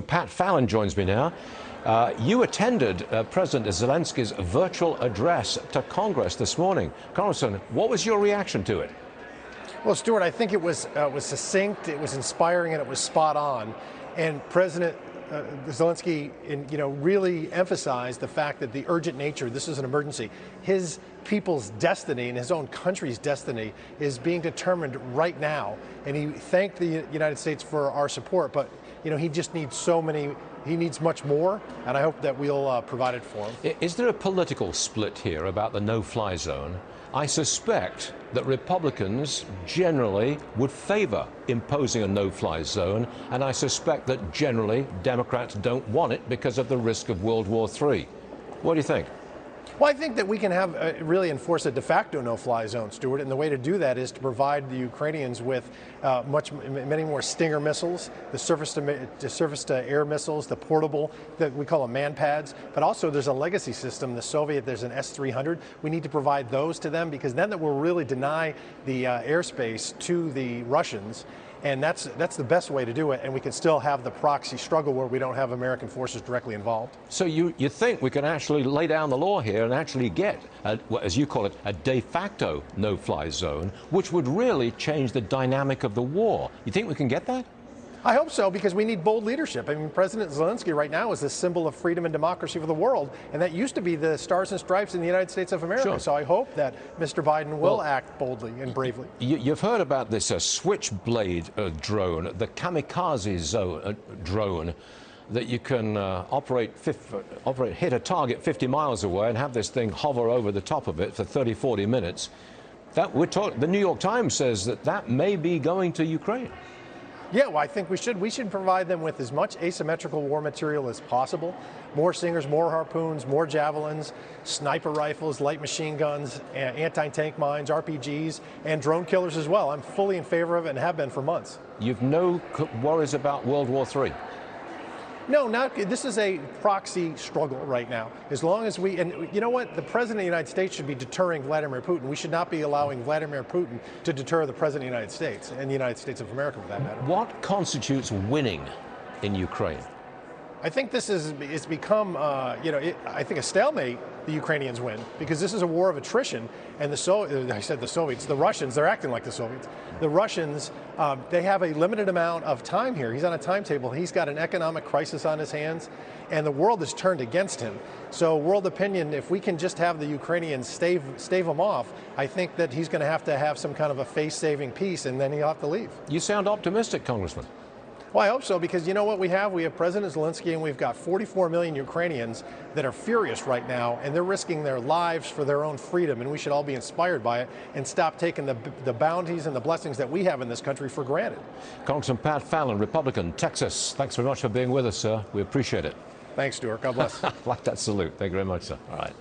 Pat Fallon joins me now. You attended President Zelensky's virtual address to Congress this morning. Congressman, what was your reaction to it? Well, Stuart, I think it was succinct, it was inspiring, and it was spot on. And President Zelensky, really emphasized the fact that the urgent nature, this is an emergency. His people's destiny and his own country's destiny is being determined right now. And he thanked the United States for our support, but he just needs he needs much more, and I hope that we'll provide it for him. Is there a political split here about the no-fly zone? I suspect that Republicans generally would favor imposing a no-fly zone, and I suspect that generally Democrats don't want it because of the risk of World War III. What do you think? Well, I think that we can really enforce a de facto no-fly zone, Stuart, and the way to do that is to provide the Ukrainians with many more Stinger missiles, the surface-to-air missiles, the portable, that we call them man-pads, but also there's a legacy system, the Soviet, there's an S-300. We need to provide those to them because then that will really deny the airspace to the Russians. And that's the best way to do it, and we can still have the proxy struggle where we don't have American forces directly involved. So you think we can actually lay down the law here and actually get, as you call it, a de facto no-fly zone, which would really change the dynamic of the war? You think we can get that? I hope so, because we need bold leadership. I mean, President Zelensky right now is the symbol of freedom and democracy for the world, and that used to be the stars and stripes in the United States of America. Sure. So I hope that Mr. Biden will act boldly and bravely. You've heard about this switchblade drone, the kamikaze drone, that you can hit a target 50 miles away and have this thing hover over the top of it for 30, 40 minutes. The New York Times says that may be going to Ukraine. Yeah, well, I think we should provide them with as much asymmetrical war material as possible. More Stingers, more harpoons, more javelins, sniper rifles, light machine guns, anti-tank mines, RPGs, and drone killers as well. I'm fully in favor of it and have been for months. You've no worries about World War III? No, this is a proxy struggle right now. As long as and you know what? The President of the United States should be deterring Vladimir Putin. We should not be allowing Vladimir Putin to deter the President of the United States and the United States of America for that matter. What constitutes winning in Ukraine? I think it's become, I think a stalemate. The Ukrainians win because this is a war of attrition, and the Russians, they're acting like the Soviets. The Russians, they have a limited amount of time here. He's on a timetable. He's got an economic crisis on his hands, and the world has turned against him. So world opinion, if we can just have the Ukrainians stave him off, I think that he's going to have some kind of a face-saving peace, and then he'll have to leave. You sound optimistic, Congressman. Well, I hope so, because you know what we have? We have President Zelensky, and we've got 44 million Ukrainians that are furious right now, and they're risking their lives for their own freedom, and we should all be inspired by it and stop taking the bounties and the blessings that we have in this country for granted. Congressman Pat Fallon, Republican, Texas, thanks very much for being with us, sir. We appreciate it. Thanks, Stuart. God bless. I like that salute. Thank you very much, sir. All right.